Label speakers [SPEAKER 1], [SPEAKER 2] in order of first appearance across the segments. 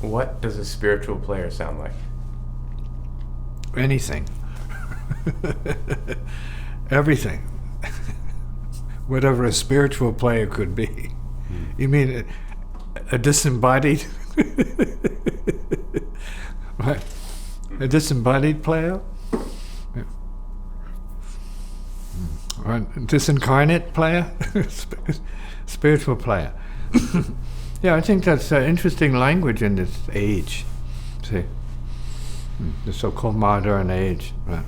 [SPEAKER 1] What does a spiritual player sound like?
[SPEAKER 2] Anything. Everything. Whatever a spiritual player could be. You mean a disembodied? Right. A disembodied player? Yeah. Or a disincarnate player? Spiritual player. Yeah, I think that's interesting language in this age. See, the so-called modern age. Right.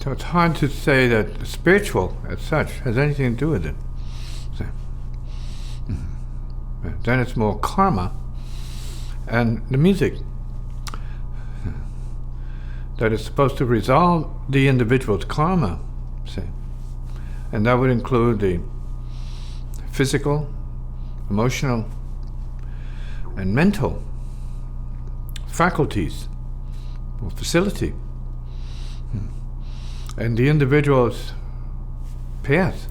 [SPEAKER 2] So it's hard to say that spiritual, as such, has anything to do with it. See. Then it's more karma and the music that is supposed to resolve the individual's karma. See. And that would include the physical, emotional, and mental faculties or facility, and the individual's path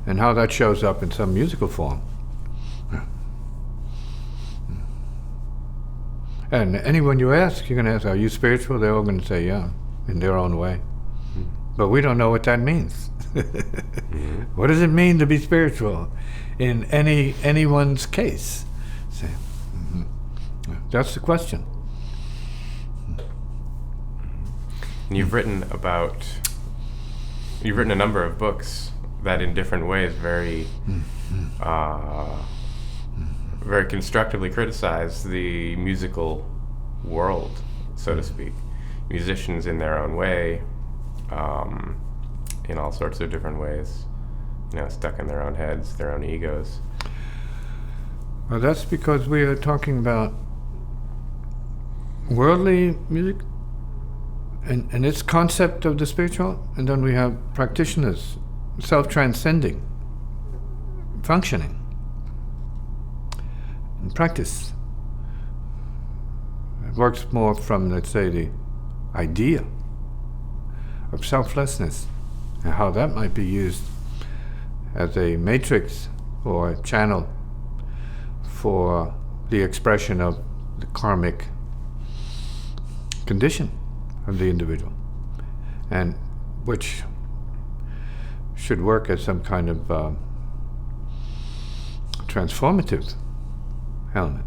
[SPEAKER 2] and how that shows up in some musical form. And anyone you ask, you're going to ask, are you spiritual? They're all going to say, yeah, in their own way. But we don't know what that means. What does it mean to be spiritual in anyone's case? See? That's the question.
[SPEAKER 1] And you've written a number of books that in different ways very constructively criticize the musical world, so to speak. Musicians in their own way, in all sorts of different ways, stuck in their own heads, their own egos.
[SPEAKER 2] Well, that's because we are talking about worldly music and its concept of the spiritual, and then we have practitioners, self-transcending, functioning, and practice. It works more from, let's say, the idea of selflessness and how that might be used as a matrix or a channel for the expression of the karmic condition of the individual, and which should work as some kind of transformative element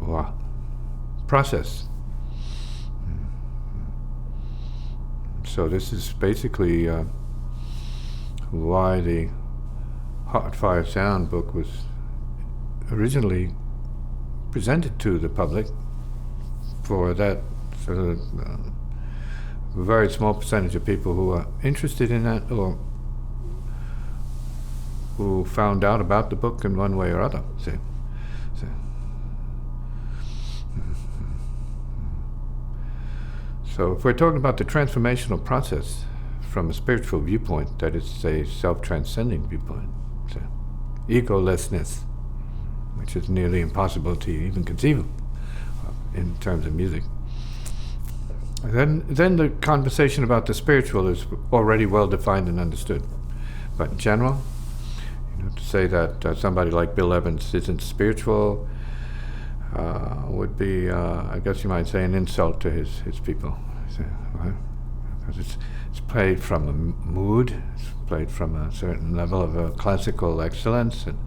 [SPEAKER 2] or process. So this is basically why the Hot Fire Sound book was originally presented to the public, for that sort of a very small percentage of people who are interested in that or who found out about the book in one way or other. See? So if we're talking about the transformational process from a spiritual viewpoint, that is a self-transcending viewpoint, so egolessness, which is nearly impossible to even conceive of in terms of music. Then the conversation about the spiritual is already well defined and understood. But in general, to say that somebody like Bill Evans isn't spiritual would be, I guess you might say, an insult to his people. Because it's played from a mood, it's played from a certain level of classical excellence and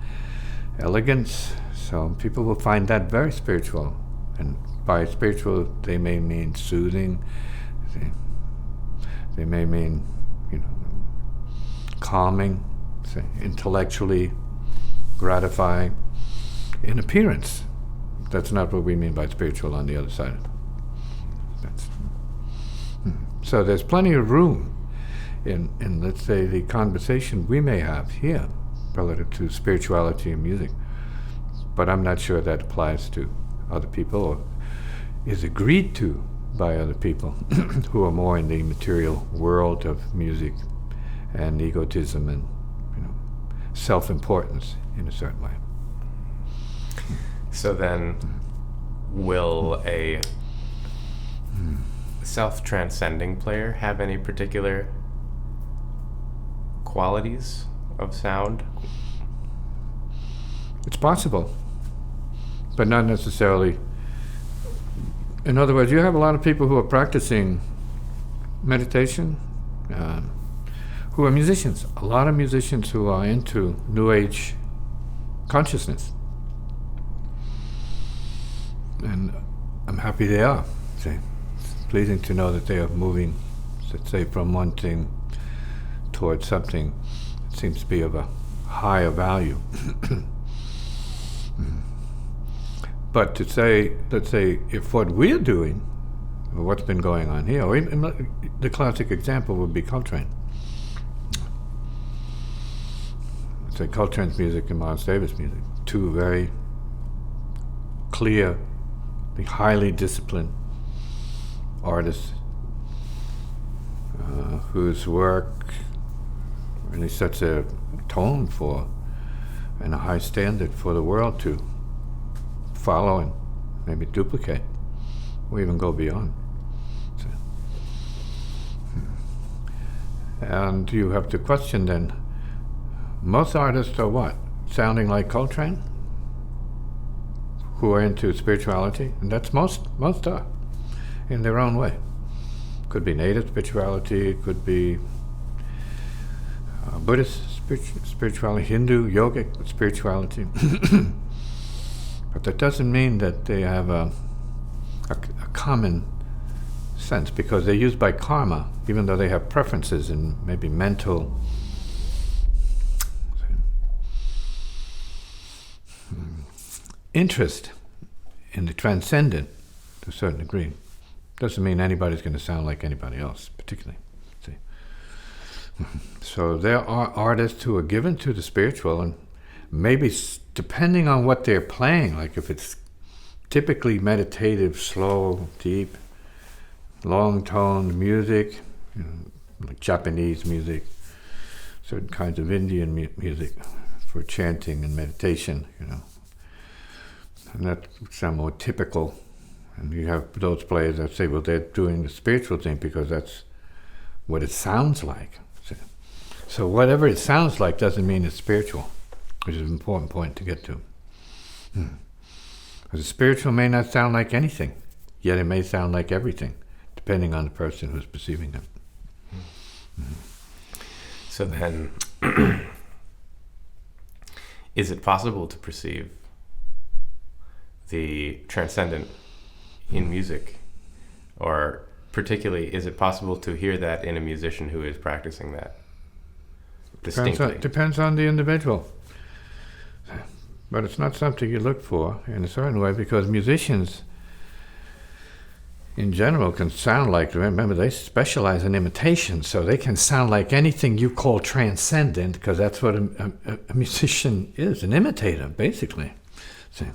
[SPEAKER 2] elegance. So people will find that very spiritual. And by spiritual, they may mean soothing. They may mean, calming, intellectually gratifying. In appearance, that's not what we mean by spiritual on the other side. So there's plenty of room in, let's say, the conversation we may have here relative to spirituality and music. But I'm not sure that applies to other people or is agreed to by other people who are more in the material world of music and egotism and self-importance in a certain way.
[SPEAKER 1] So then, will a self-transcending player have any particular qualities of sound?
[SPEAKER 2] It's possible, but not necessarily. In other words, you have a lot of people who are practicing meditation, who are musicians. A lot of musicians who are into New Age consciousness. And I'm happy they are. See, it's pleasing to know that they are moving, let's say, from one thing towards something that seems to be of a higher value. But to say, let's say, if what we're doing, or what's been going on here, or even the classic example would be Coltrane. Say Coltrane's music and Miles Davis' music, two very clear, highly disciplined artists whose work really sets a tone for and a high standard for the world to follow and maybe duplicate, or even go beyond. So, and you have to question then, most artists are what? Sounding like Coltrane? Who are into spirituality? And that's most are, in their own way. Could be native spirituality, it could be Buddhist spirituality, Hindu, yogic spirituality. But that doesn't mean that they have a common sense, because they're used by karma, even though they have preferences and maybe mental interest in the transcendent to a certain degree. Doesn't mean anybody's going to sound like anybody else, particularly. See? So there are artists who are given to the spiritual, and maybe depending on what they're playing, like if it's typically meditative, slow, deep, long-toned music, like Japanese music, certain kinds of Indian music for chanting and meditation, and that's more typical. And you have those players that say, well, they're doing the spiritual thing because that's what it sounds like. So whatever it sounds like doesn't mean it's spiritual, which is an important point to get to. Because the spiritual may not sound like anything, yet it may sound like everything, depending on the person who's perceiving it.
[SPEAKER 1] So then, is it possible to perceive the transcendent in music? Or particularly, is it possible to hear that in a musician who is practicing that distinctly?
[SPEAKER 2] Depends on the individual. But it's not something you look for in a certain way, because musicians in general can sound like, remember, they specialize in imitation, so they can sound like anything you call transcendent, because that's what a musician is, an imitator, basically. See?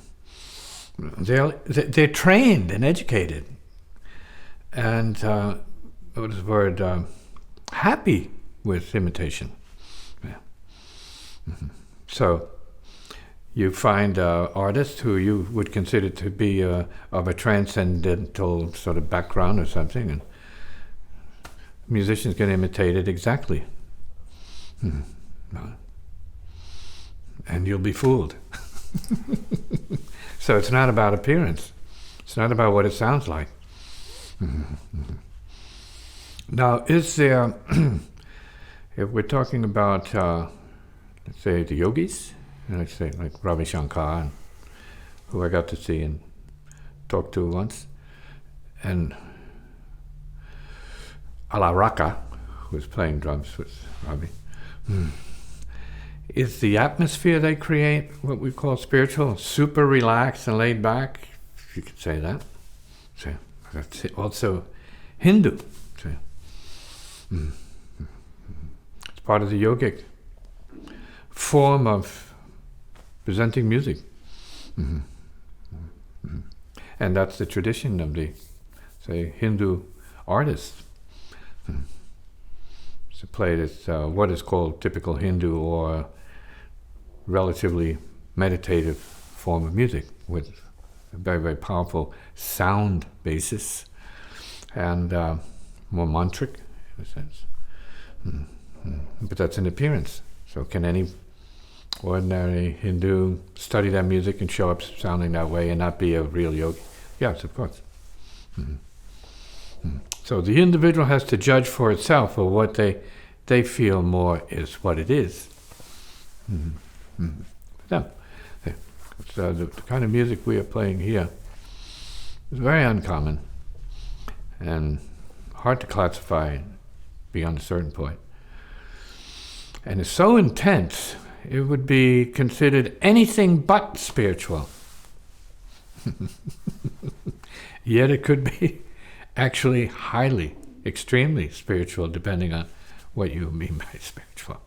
[SPEAKER 2] They're trained and educated, and what is the word? Happy with imitation. Yeah. So you find artists who you would consider to be of a transcendental sort of background or something, and musicians can imitate it exactly. And you'll be fooled. So it's not about appearance. It's not about what it sounds like. Now, is there, if we're talking about, let's say, the yogis, let's say like Ravi Shankar, who I got to see and talk to once, and Alaraka, who was playing drums with Ravi. Is the atmosphere they create what we call spiritual, super relaxed and laid back? If you could say that. So that's also Hindu. So, it's part of the yogic form of presenting music. And that's the tradition of the, say, Hindu artists. To play this, what is called typical Hindu or relatively meditative form of music with a very, very powerful sound basis and more mantric in a sense. But that's an appearance. So can any ordinary Hindu study that music and show up sounding that way and not be a real yogi? Yes, of course. So the individual has to judge for itself, or what they feel more is what it is. So, the kind of music we are playing here is very uncommon and hard to classify beyond a certain point. And it's so intense, it would be considered anything but spiritual. Yet it could be actually highly, extremely spiritual, depending on what you mean by spiritual.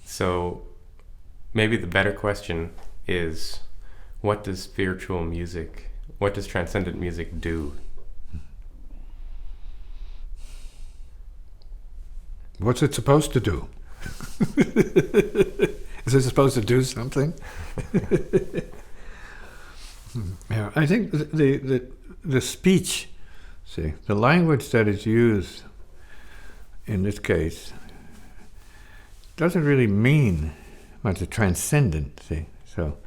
[SPEAKER 1] So maybe the better question is, what does transcendent music do?
[SPEAKER 2] What's it supposed to do? Is it supposed to do something? Yeah, I think the speech, the language that is used in this case doesn't really mean much of transcendent. So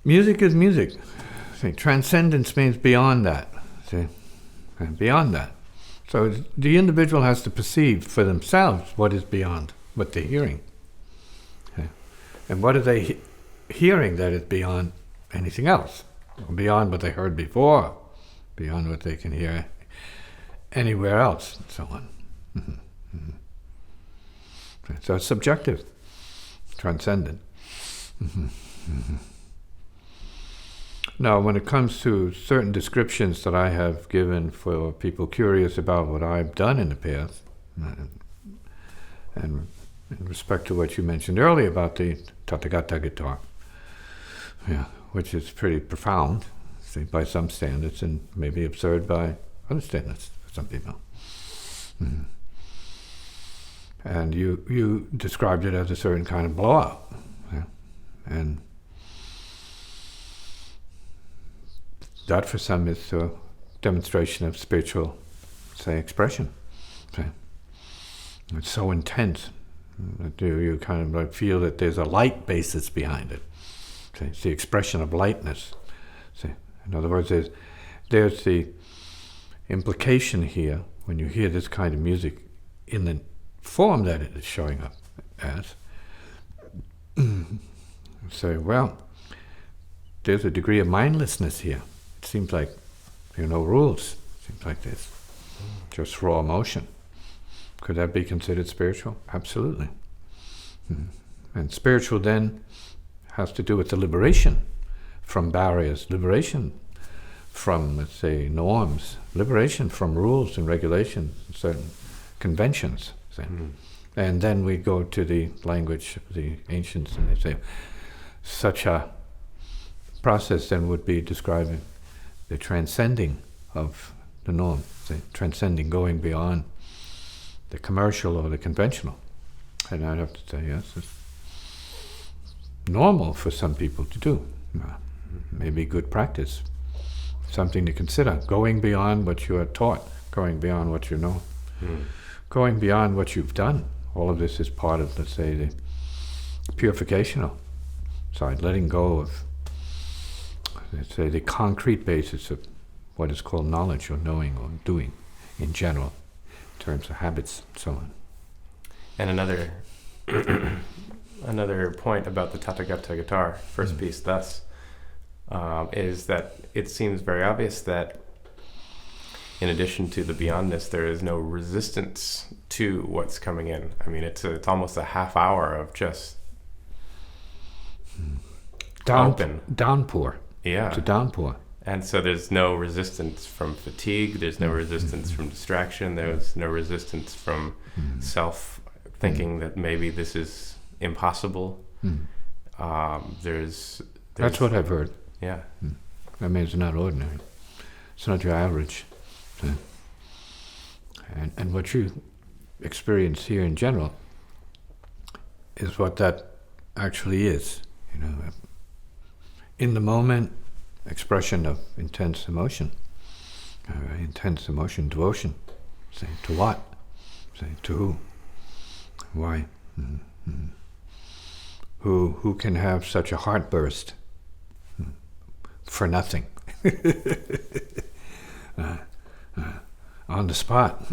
[SPEAKER 2] music is music. Transcendence means beyond that. And beyond that. So the individual has to perceive for themselves what is beyond what they're hearing. And what are they hearing that is beyond anything else? Beyond what they heard before, beyond what they can hear anywhere else, and so on. So it's subjective, transcendent. Now, when it comes to certain descriptions that I have given for people curious about what I've done in the past, and in respect to what you mentioned earlier about the TATHAGATA guitar, which is pretty profound, by some standards, and maybe absurd by other standards for some people. And you described it as a certain kind of blowout, and that for some is a demonstration of spiritual, expression. It's so intense that you kind of like feel that there's a light basis behind it. It's the expression of lightness. In other words, there's the implication here when you hear this kind of music in the form that it is showing up as. Say, well, there's a degree of mindlessness here. It seems like there are no rules. It seems like there's just raw emotion. Could that be considered spiritual? Absolutely. And spiritual then has to do with the liberation from barriers, liberation from, let's say, norms, liberation from rules and regulations, certain conventions. And then we go to the language of the ancients, and they say such a process then would be describing the transcending of the norm, transcending, going beyond the commercial or the conventional. And I'd have to say, yes, it's normal for some people to do. Maybe good practice, something to consider, going beyond what you are taught, going beyond what you know, going beyond what you've done. All of this is part of, let's say, the purificational side, letting go of, let's say, the concrete basis of what is called knowledge or knowing or doing in general, in terms of habits and so on.
[SPEAKER 1] And another point about the TATHAGATA guitar, first piece thus, is that it seems very obvious that in addition to the beyondness, there is no resistance to what's coming in. I mean, it's almost a half hour of just
[SPEAKER 2] downpour.
[SPEAKER 1] Yeah.
[SPEAKER 2] It's a downpour.
[SPEAKER 1] And so there's no resistance from fatigue, there's no resistance from distraction, there's no resistance from self-thinking that maybe this is impossible. There's
[SPEAKER 2] That's what I've heard.
[SPEAKER 1] Yeah.
[SPEAKER 2] That means it's not ordinary. It's not your average. And what you experience here in general is what that actually is. In the moment, expression of intense emotion, devotion. Say, to what? Say, to who? Why? Mm-hmm. Who can have such a heartburst for nothing? On the spot.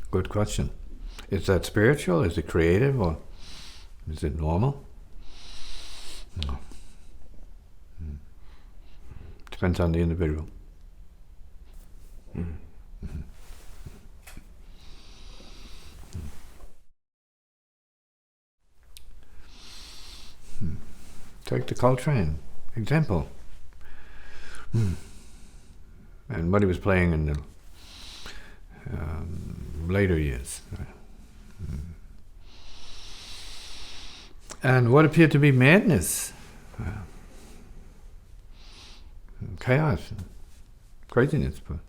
[SPEAKER 2] Good question. Is that spiritual? Is it creative? Or is it normal? No. Depends on the individual. Take the Coltrane example. And what he was playing in the later years. And what appeared to be madness, chaos, craziness for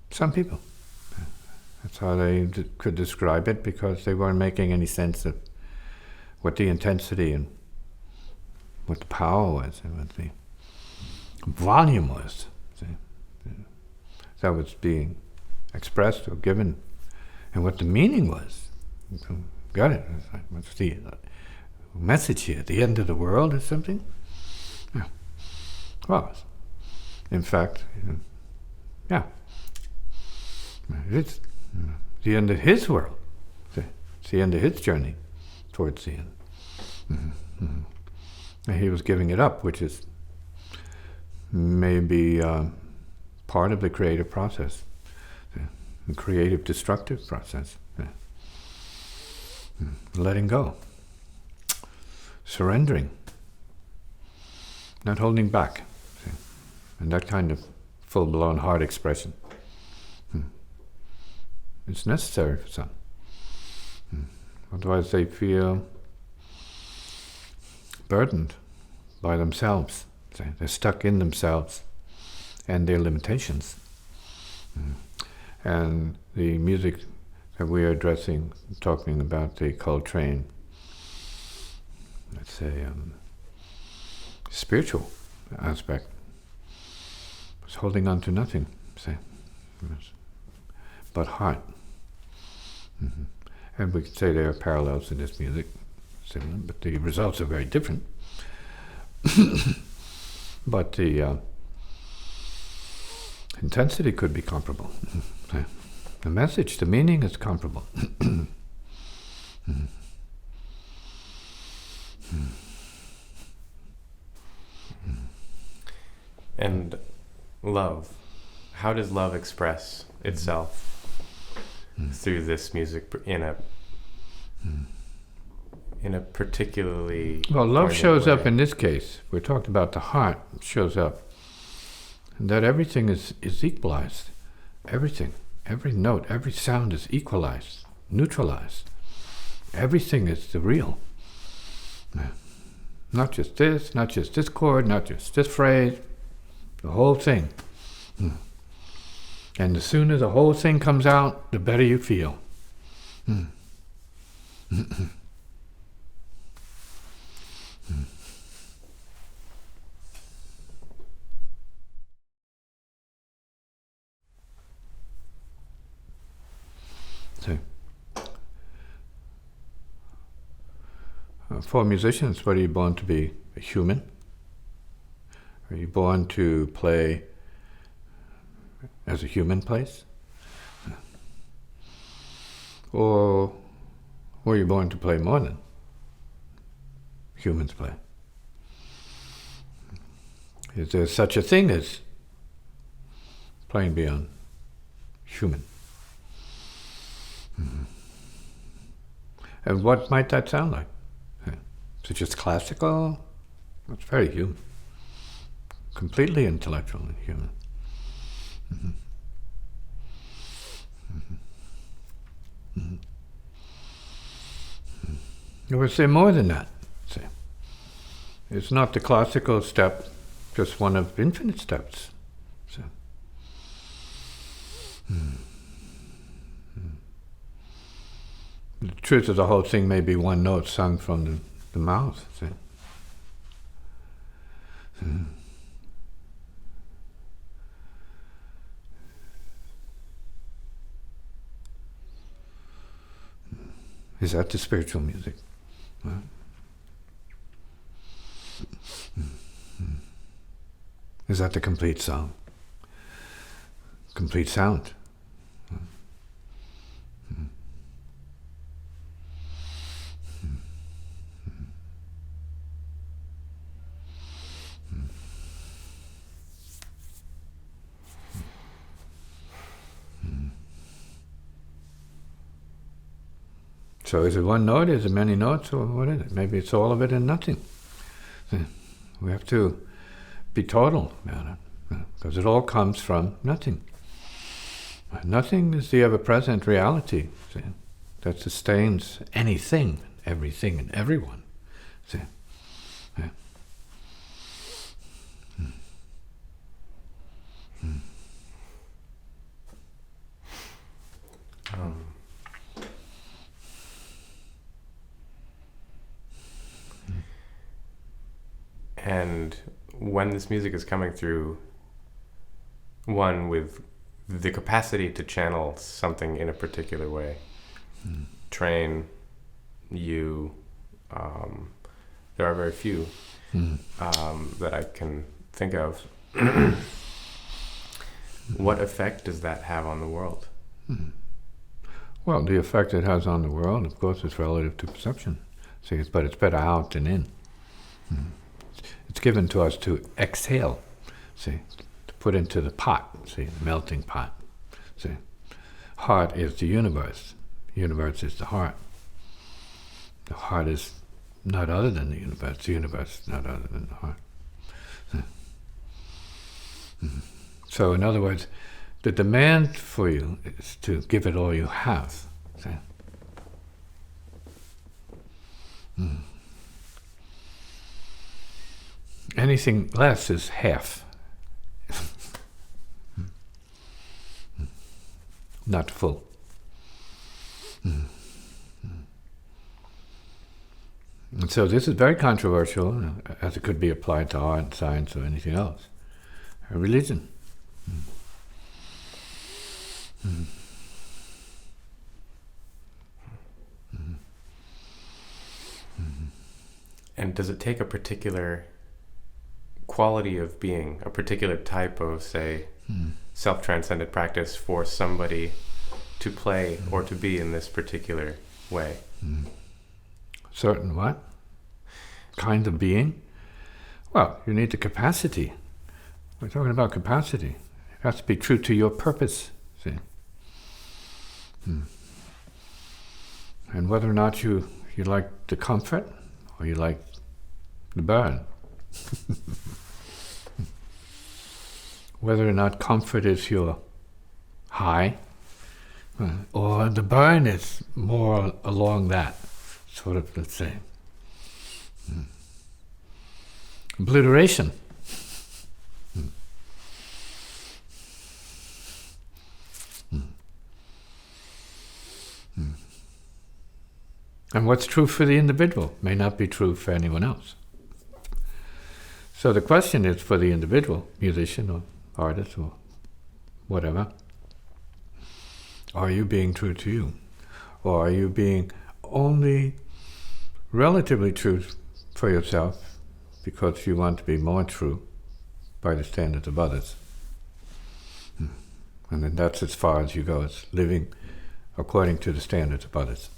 [SPEAKER 2] some people. That's how they could describe it, because they weren't making any sense of what the intensity and what the power was, and what the volume was. That was being expressed or given, and what the meaning was. Got it? What's the message here? The end of the world or something? Yeah. Well, in fact, yeah. It's the end of his world. It's the end of his journey towards the end. And he was giving it up, which is maybe part of the creative process, the creative destructive process. Letting go, surrendering, not holding back, and that kind of full-blown heart expression. It's necessary for some. Otherwise they feel burdened by themselves. They're stuck in themselves and their limitations. And the music that we are addressing, talking about the Coltrane, let's say, spiritual aspect, was holding on to nothing, say, but heart. And we could say there are parallels in this music, similar, but the results are very different. But the intensity could be comparable. The message, the meaning is comparable.
[SPEAKER 1] And love. How does love express itself through this music in a particularly...
[SPEAKER 2] Well, love shows up in this case. We're talking about the heart. It shows up. And that everything is equalized. Everything. Every note, every sound is equalized, neutralized. Everything is the real. Not just this chord, not just this phrase, the whole thing. And the sooner the whole thing comes out, the better you feel. So, for musicians, what are you born to be? A human? Are you born to play as a human plays? Or were you born to play more than humans play? Is there such a thing as playing beyond human? And what might that sound like? Is it just classical? It's very human. Completely intellectual and human. I would say more than that. Say, it's not the classical step, just one of infinite steps. So, The truth of the whole thing may be one note sung from the mouth. See? Is that the spiritual music? Right? Is that the complete song? Complete sound? So is it one note, is it many notes, or what is it? Maybe it's all of it and nothing. We have to be total about it, because it all comes from nothing. Nothing is the ever-present reality, see, that sustains anything, everything, and everyone. See? Yeah.
[SPEAKER 1] And when this music is coming through, one with the capacity to channel something in a particular way, train, you, there are very few that I can think of. What effect does that have on the world?
[SPEAKER 2] Well, the effect it has on the world, of course, is relative to perception. See, but it's better out than in. It's given to us to exhale, see, to put into the pot, see, the melting pot. See, heart is the universe. The universe is the heart. The heart is not other than the universe is not other than the heart. So, in other words, the demand for you is to give it all you have. See? Anything less is half. Not full. And so this is very controversial, as it could be applied to art, science, or anything else. Or religion.
[SPEAKER 1] And does it take a particular quality of being, a particular type of, say, self-transcendent practice for somebody to play or to be in this particular way?
[SPEAKER 2] Certain what? Kind of being? Well, you need the capacity. We're talking about capacity. It has to be true to your purpose, see? And whether or not you like the comfort or you like the burn. Whether or not comfort is your high, or the burn is more along that sort of, let's say, obliteration. And what's true for the individual may not be true for anyone else. So the question is for the individual, musician or artist or whatever, are you being true to you? Or are you being only relatively true for yourself because you want to be more true by the standards of others? And then that's as far as you go, it's living according to the standards of others.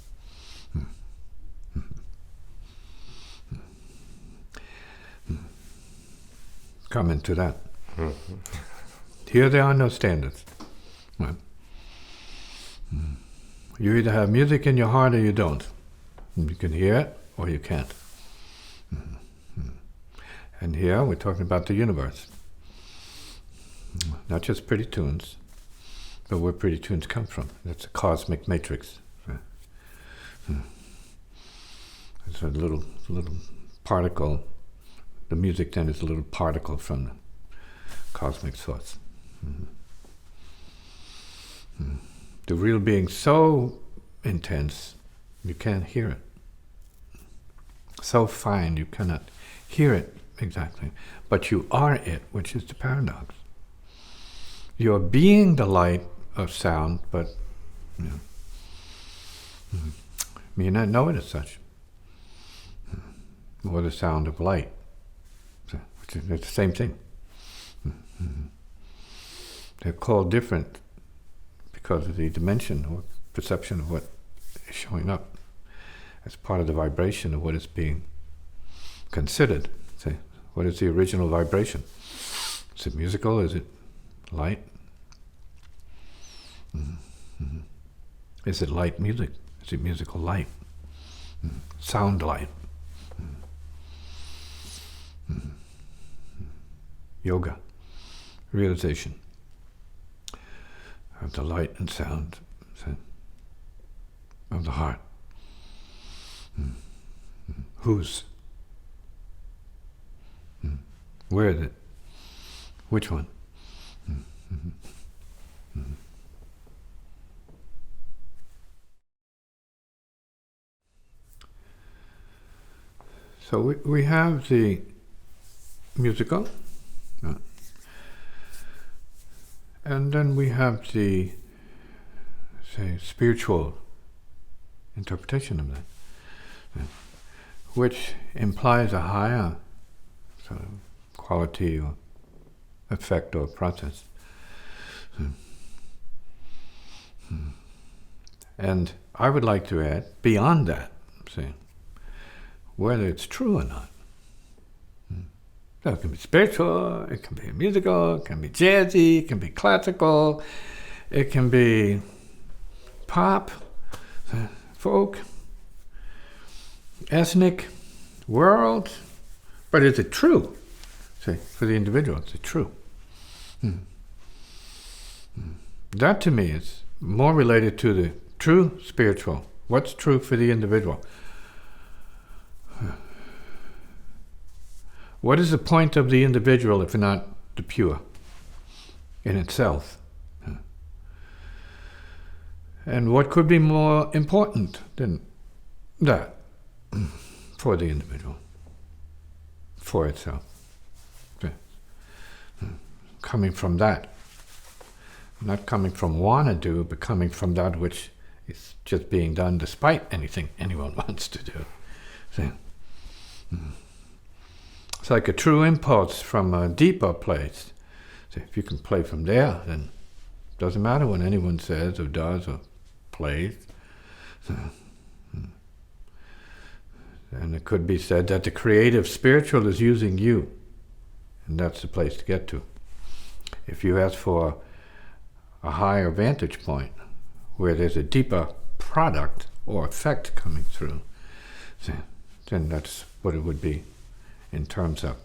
[SPEAKER 2] Comment to that. Here there are no standards. Well, you either have music in your heart or you don't. You can hear it or you can't. And here we're talking about the universe. Not just pretty tunes, but where pretty tunes come from. That's a cosmic matrix. It's a little particle. The music then is a little particle from the cosmic source. The real being so intense, you can't hear it. So fine, you cannot hear it exactly. But you are it, which is the paradox. You're being the light of sound, but you may not know it as such. Or the sound of light. Which is the same thing. They're called different because of the dimension or perception of what is showing up as part of the vibration of what is being considered. Say, what is the original vibration? Is it musical? Is it light? Is it light music? Is it musical light? Sound light? Yoga, realization of the light and sound of the heart. Whose? Where is it? Which one? So we have the musical, and then we have the, say, spiritual interpretation of that, which implies a higher sort of quality or effect or process. And I would like to add, beyond that, say, whether it's true or not. So it can be spiritual, it can be musical, it can be jazzy, it can be classical, it can be pop, folk, ethnic, world. But is it true? Say, for the individual, is it true? That to me is more related to the true spiritual. What's true for the individual? What is the point of the individual if not the pure in itself? And what could be more important than that for the individual, for itself? Coming from that, not coming from wanna do, but coming from that which is just being done despite anything anyone wants to do. See? It's like a true impulse from a deeper place. So if you can play from there, then it doesn't matter what anyone says or does or plays. And it could be said that the creative spiritual is using you, and that's the place to get to. If you ask for a higher vantage point, where there's a deeper product or effect coming through, then that's what it would be in terms of.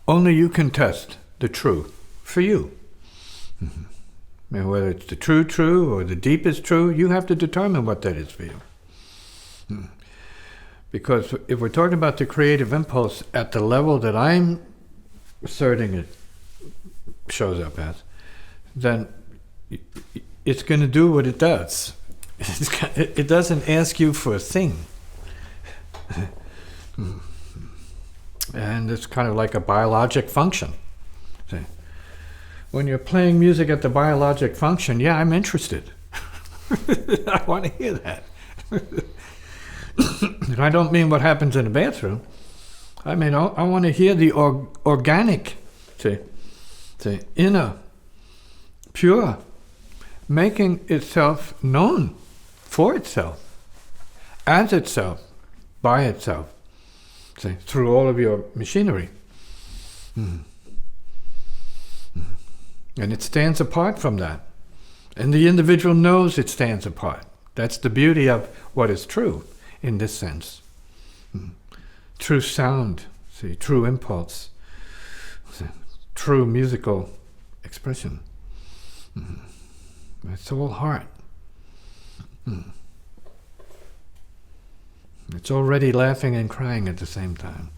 [SPEAKER 2] Only you can test the true for you. And whether it's the true or the deepest true, you have to determine what that is for you. Because if we're talking about the creative impulse at the level that I'm asserting it shows up as, then it's going to do what it does. It doesn't ask you for a thing. And it's kind of like a biologic function. See? When you're playing music at the biologic function, yeah, I'm interested. I want to hear that. And I don't mean what happens in the bathroom. I mean, I want to hear the organic, inner, pure, making itself known for itself, as itself, by itself, through all of your machinery. And it stands apart from that. And the individual knows it stands apart. That's the beauty of what is true in this sense. True sound, true impulse, true musical expression. It's all heart. It's already laughing and crying at the same time.